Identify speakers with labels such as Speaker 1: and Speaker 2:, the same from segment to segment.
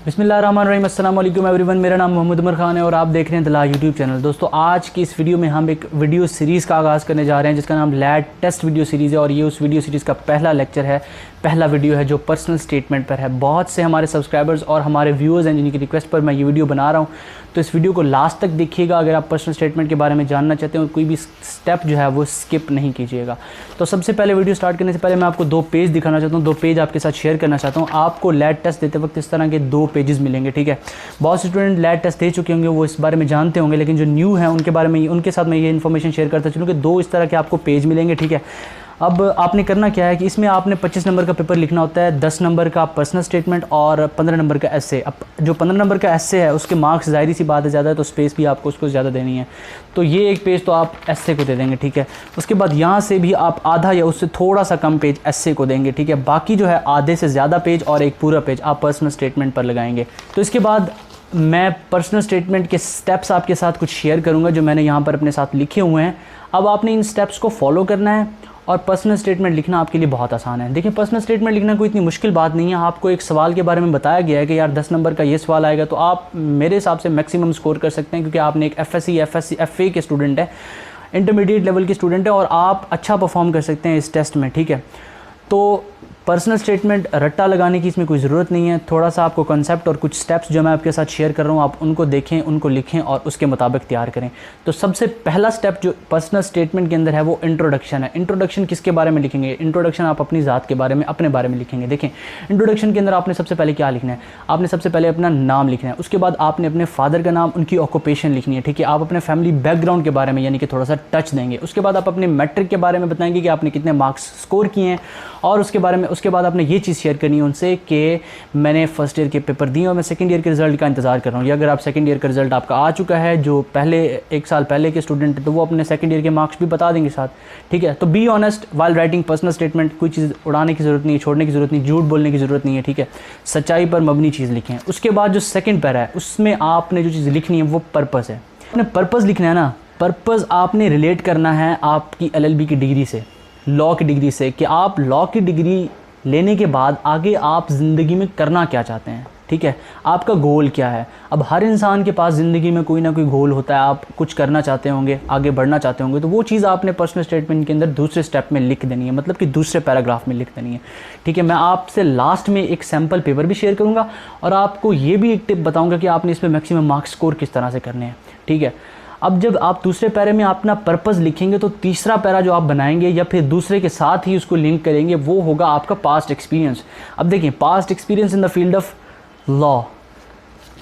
Speaker 1: बिस्मिल्लाहिर्रहमानिर्रहीम, अस्सलाम वालेकुम एवरीवन। मेरा नाम मोहम्मद उमर खान है और आप देख रहे हैं द ला यूट्यूब चैनल। दोस्तों, आज की इस वीडियो में हम एक वीडियो सीरीज़ का आगाज़ करने जा रहे हैं जिसका नाम लैट टेस्ट वीडियो सीरीज़ है और ये उस वीडियो सीरीज़ का पहला लेक्चर है, पहला वीडियो है जो पर्सनल स्टेटमेंट पर है। बहुत से हमारे सब्सक्राइबर्स और हमारे व्यूअर्स हैं जिनकी रिक्वेस्ट पर मैं ये वीडियो बना रहा हूँ, तो इस वीडियो को लास्ट तक देखिएगा अगर आप पर्सनल स्टेटमेंट के बारे में जानना चाहते हैं और कोई भी स्टेप जो है वो स्किप नहीं कीजिएगा। तो सबसे पहले वीडियो स्टार्ट करने से पहले मैं आपको दो पेज दिखाना चाहता हूँ, दो पेज आपके साथ शेयर करना चाहता हूँ। आपको लैट टेस्ट देते वक्त इस तरह के दो पेजेस मिलेंगे, ठीक है। बहुत से स्टूडेंट लैट टेस्ट दे चुके होंगे, वो इस बारे में जानते होंगे, लेकिन जो न्यू है उनके बारे में उनके साथ मैं ये इन्फॉर्मेशन शेयर करता चलूँ कि दो इस तरह के आपको पेज मिलेंगे, ठीक है। अब आपने करना क्या है कि इसमें आपने 25 नंबर का पेपर लिखना होता है, 10 नंबर का पर्सनल स्टेटमेंट और 15 नंबर का एस्से। अब जो 15 नंबर का एस्से है उसके मार्क्स ज़ाहिर सी बात है ज़्यादा है, तो स्पेस भी आपको उसको ज़्यादा देनी है। तो ये एक पेज तो आप एस्से को दे देंगे, ठीक है। उसके बाद यहाँ से भी आप आधा या उससे थोड़ा सा कम पेज एस्से को देंगे, ठीक है। बाकी जो है आधे से ज़्यादा पेज और एक पूरा पेज आप पर्सनल स्टेटमेंट पर लगाएंगे। तो इसके बाद मैं पर्सनल स्टेटमेंट के स्टेप्स आपके साथ कुछ शेयर करूँगा जो मैंने यहाँ पर अपने साथ लिखे हुए हैं। अब आपने इन स्टेप्स को फॉलो करना है और पर्सनल स्टेटमेंट लिखना आपके लिए बहुत आसान है। देखिए, पर्सनल स्टेटमेंट लिखना कोई इतनी मुश्किल बात नहीं है। आपको एक सवाल के बारे में बताया गया है कि यार 10 नंबर का ये सवाल आएगा, तो आप मेरे हिसाब से मैक्सिमम स्कोर कर सकते हैं क्योंकि आपने एक FSC के स्टूडेंट है, इंटरमीडिएट लेवल के स्टूडेंट है और आप अच्छा परफॉर्म कर सकते हैं इस टेस्ट में, ठीक है। तो पर्सनल स्टेटमेंट रट्टा लगाने की इसमें कोई ज़रूरत नहीं है। थोड़ा सा आपको कॉन्सेप्ट और कुछ स्टेप्स जो मैं आपके साथ शेयर कर रहा हूँ आप उनको देखें, उनको लिखें और उसके मुताबिक तैयार करें। तो सबसे पहला स्टेप जो पर्सनल स्टेटमेंट के अंदर है वो इंट्रोडक्शन है। इंट्रोडक्शन किसके बारे में लिखेंगे? इंट्रोडक्शन आप अपनी ज़ात के बारे में, अपने बारे में लिखेंगे। देखें, इंट्रोडक्शन के अंदर आपने सबसे पहले क्या लिखना है? आपने सबसे पहले अपना नाम लिखना है, उसके बाद आपने अपने फादर का नाम, उनकी ऑक्यूपेशन लिखनी है, ठीक है। आप अपने फैमिली बैकग्राउंड के बारे में यानी कि थोड़ा सा टच देंगे। उसके बाद आप अपने मैट्रिक के बारे में बताएंगे कि आपने कितने मार्क्स स्कोर किए हैं और उसके बाद आपने ये चीज़ शेयर करनी है उनसे कि मैंने फर्स्ट ईयर के पेपर दिए और मैं सेकंड ईयर के रिज़ल्ट का इंतज़ार कर रहा हूँ। या अगर आप सेकंड ईयर का रिज़ल्ट आपका आ चुका है, जो पहले एक साल पहले के स्टूडेंट है, तो वो अपने सेकंड ईयर के मार्क्स भी बता देंगे साथ, ठीक है। तो be honest while writing personal statement. कोई चीज़ उड़ाने की ज़रूरत नहीं है, छोड़ने की ज़रूरत नहीं, झूठ बोलने की ज़रूरत नहीं है, ठीक है। सच्चाई पर मबनी चीज़ लिखें। उसके बाद जो सेकेंड पैरा है उसमें आपने जो चीज़ लिखनी है वो पर्पज़ है। आपने पर्पज़ लिखना है ना, पर्पज़ आपने रिलेट करना है आपकी LLB की डिग्री से, लॉ की डिग्री से, कि आप लॉ की डिग्री लेने के बाद आगे आप ज़िंदगी में करना क्या चाहते हैं, ठीक है। आपका गोल क्या है? अब हर इंसान के पास ज़िंदगी में कोई ना कोई गोल होता है। आप कुछ करना चाहते होंगे, आगे बढ़ना चाहते होंगे, तो वो चीज़ आपने पर्सनल स्टेटमेंट के अंदर दूसरे स्टेप में लिख देनी है, मतलब कि दूसरे पैराग्राफ में लिख देनी है, ठीक है। मैं आपसे लास्ट में एक सैम्पल पेपर भी शेयर करूँगा और आपको ये भी एक टिप बताऊँगा कि आपने इसमें मैक्सिमम मार्क्स स्कोर किस तरह से करने हैं, ठीक है। अब जब आप दूसरे पैरे में अपना पर्पज़ लिखेंगे तो तीसरा पैरा जो आप बनाएंगे या फिर दूसरे के साथ ही उसको लिंक करेंगे वो होगा आपका पास्ट एक्सपीरियंस। अब देखिए, past experience in the field of law,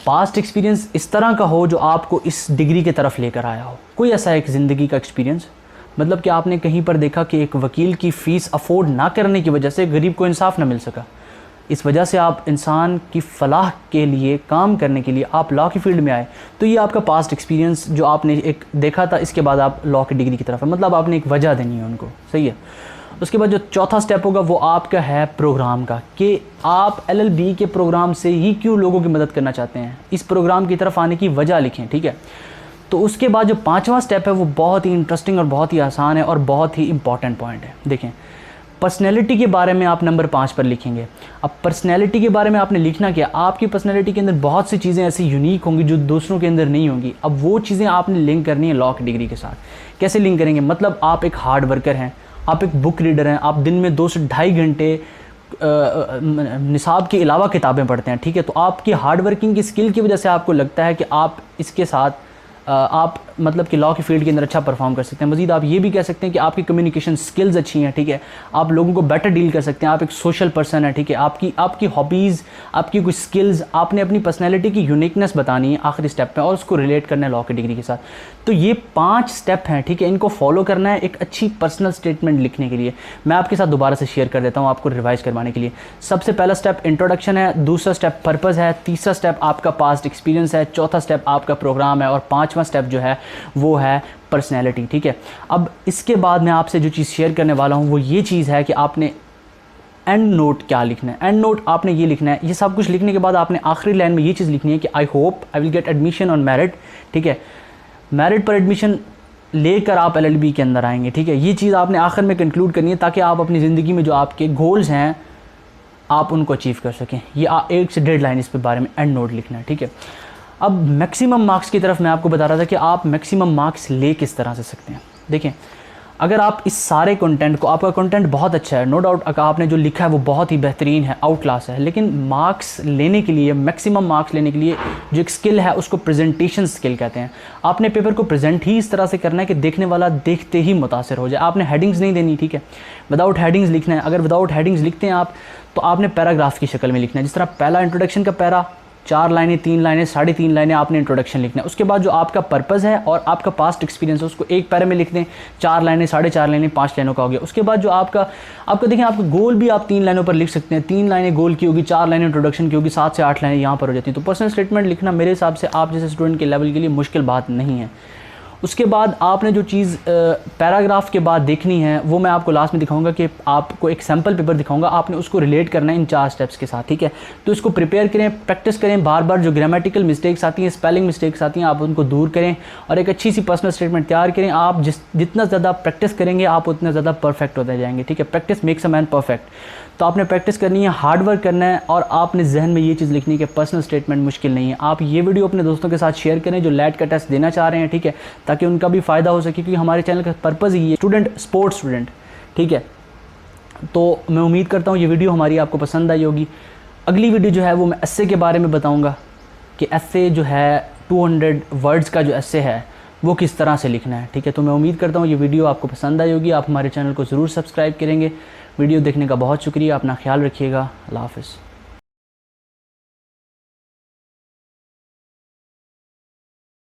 Speaker 1: past experience इस तरह का हो जो आपको इस डिग्री की तरफ लेकर आया हो। कोई ऐसा एक ज़िंदगी का एक्सपीरियंस, मतलब कि आपने कहीं पर देखा कि एक वकील की फ़ीस अफोर्ड ना करने की वजह से गरीब को इंसाफ ना मिल सका, इस वजह से आप इंसान की फ़लाह के लिए काम करने के लिए आप लॉ की फील्ड में आए, तो ये आपका पास्ट एक्सपीरियंस जो आपने एक देखा था, इसके बाद आप लॉ की डिग्री की तरफ है, मतलब आपने एक वजह देनी है उनको, सही है। उसके बाद जो चौथा स्टेप होगा वो आपका है प्रोग्राम का, कि आप LLB के प्रोग्राम से ही क्यों लोगों की मदद करना चाहते हैं, इस प्रोग्राम की तरफ आने की वजह लिखें, ठीक है। तो उसके बाद जो पाँचवा स्टेप है वो बहुत ही इंटरेस्टिंग और बहुत ही आसान है और बहुत ही इंपॉर्टेंट पॉइंट है। देखें, पर्सनैलिटी के बारे में आप नंबर 5 पर लिखेंगे। अब पर्सनैलिटी के बारे में आपने लिखना क्या? आपकी पर्सनैलिटी के अंदर बहुत सी चीज़ें ऐसी यूनिक होंगी जो दूसरों के अंदर नहीं होंगी। अब वो चीज़ें आपने लिंक करनी है लॉ की डिग्री के साथ। कैसे लिंक करेंगे? मतलब आप एक हार्ड वर्कर हैं, आप एक बुक रीडर हैं, आप दिन में 2 से ढाई घंटे निसाब के अलावा किताबें पढ़ते हैं, ठीक है। तो आपकी हार्ड वर्किंग की स्किल की वजह से आपको लगता है कि आप इसके साथ आप मतलब कि लॉ की फील्ड के अंदर अच्छा परफॉर्म कर सकते हैं। मज़ीद आप ये भी कह सकते हैं कि आपकी कम्युनिकेशन स्किल्स अच्छी हैं, ठीक है। आप लोगों को बेटर डील कर सकते हैं, आप एक सोशल पर्सन है, ठीक है। आपकी हॉबीज़, आपकी कुछ स्किल्स, आपने अपनी पर्सनैलिटी की यूनिकनेस बतानी है आखिरी स्टेप पे और उसको रिलेट करना है लॉ की डिग्री के साथ। तो ये 5 स्टेप हैं, ठीक है। इनको फॉलो करना है एक अच्छी पर्सनल स्टेटमेंट लिखने के लिए। मैं आपके साथ दोबारा से शेयर कर देता हूँ आपको रिवाइज़ करवाने के लिए। सबसे पहला स्टेप इंट्रोडक्शन है, दूसरा स्टेप पर्पज़ है, तीसरा स्टेप आपका पास्ट एक्सपीरियंस है, चौथा स्टेप आपका प्रोग्राम है और पाँचवा स्टेप जो है वो है पर्सनैलिटी, ठीक है। अब इसके बाद मैं आपसे जो चीज़ शेयर करने वाला हूँ वो ये चीज़ है कि आपने एंड नोट क्या लिखना है। एंड नोट आपने ये लिखना है, ये सब कुछ लिखने के बाद आपने आखिरी लाइन में ये चीज़ लिखनी है कि I hope I will get admission on merit, ठीक है। मेरिट पर एडमिशन लेकर आप LLB के अंदर आएंगे, ठीक है। ये चीज़ आपने आखिर में कंक्लूड करनी है ताकि आप अपनी ज़िंदगी में जो आपके गोल्स हैं आप उनको अचीव कर सकें। ये 1 से 1.5 लाइन इस पे बारे में एंड नोट लिखना है, ठीक है। अब मैक्सिमम मार्क्स की तरफ मैं आपको बता रहा था कि आप मैक्सिमम मार्क्स ले किस तरह से सकते हैं। देखें, अगर आप इस सारे कंटेंट को, आपका कंटेंट बहुत अच्छा है, नो डाउट, आपने जो लिखा है वो बहुत ही बेहतरीन है, आउट क्लास है, लेकिन मार्क्स लेने के लिए, मैक्सिमम मार्क्स लेने के लिए जो एक स्किल है उसको प्रेजेंटेशन स्किल कहते हैं। आपने पेपर को प्रेजेंट ही इस तरह से करना है कि देखने वाला देखते ही मुतासर हो जाए। आपने हेडिंग्स नहीं देनी, ठीक है, विदाउट हेडिंग्स लिखना है। अगर विदाउट हेडिंग्स लिखते हैं आप, तो आपने पैराग्राफ की शक्ल में लिखना है। जिस तरह पहला इंट्रोडक्शन का पैरा 4 लाइनें, 3 लाइनें, 3.5 लाइनें आपने इंट्रोडक्शन लिखना है। उसके बाद जो आपका पर्पज़ है और आपका पास्ट एक्सपीरियंस है उसको एक पैरे में लिख दें। 4 लाइनें, 4.5 लाइनें, 5 लाइनों का हो गया। उसके बाद जो आपका देखें, आपका गोल भी आप 3 लाइनों पर लिख सकते हैं। 3 लाइनें गोल की होगी, 4 लाइनें इंट्रोडक्शन की होगी, 7 से 8 लाइनें यहाँ पर हो जाती हैं। तो पर्सनल स्टेटमेंट लिखना मेरे हिसाब से आप जैसे स्टूडेंट के लेवल के लिए मुश्किल बात नहीं है। उसके बाद आपने जो चीज़ पैराग्राफ के बाद देखनी है वो मैं आपको लास्ट में दिखाऊंगा कि आपको एक सैम्पल पेपर दिखाऊंगा, आपने उसको रिलेट करना है इन 4 स्टेप्स के साथ, ठीक है। तो इसको प्रिपेयर करें, प्रैक्टिस करें, बार बार जो ग्रामेटिकल मिस्टेक्स आती हैं, स्पेलिंग मिस्टेक्स आती हैं, आप उनको दूर करें और एक अच्छी सी पर्सनल स्टेटमेंट तैयार करें। आप जितना ज़्यादा प्रैक्टिस करेंगे आप उतना ज़्यादा परफेक्ट होते जाएंगे, ठीक है। Practice makes a man perfect. तो आपने प्रैक्टिस करनी है, हार्ड वर्क करना है और आपने जहन में ये चीज़ लिखनी है कि पर्सनल स्टेटमेंट मुश्किल नहीं है। आप ये वीडियो अपने दोस्तों के साथ शेयर करें जो लैट का टेस्ट देना चाह रहे हैं, ठीक है, ताकि उनका भी फ़ायदा हो सके, क्योंकि हमारे चैनल का पर्पज़ ही है स्पोर्ट्स स्टूडेंट, ठीक है। तो मैं उम्मीद करता हूँ ये वीडियो हमारी आपको पसंद आई होगी। अगली वीडियो जो है वो मैं एस्से के बारे में बताऊँगा कि एस्से जो है 200 वर्ड्स का जो एस्से है वो किस तरह से लिखना है, ठीक है। तो मैं उम्मीद करता हूँ ये वीडियो आपको पसंद आई होगी। आप हमारे चैनल को ज़रूर सब्सक्राइब करेंगे। वीडियो देखने का बहुत शुक्रिया। अपना ख्याल रखिएगा। अल्लाह हाफ़िज़।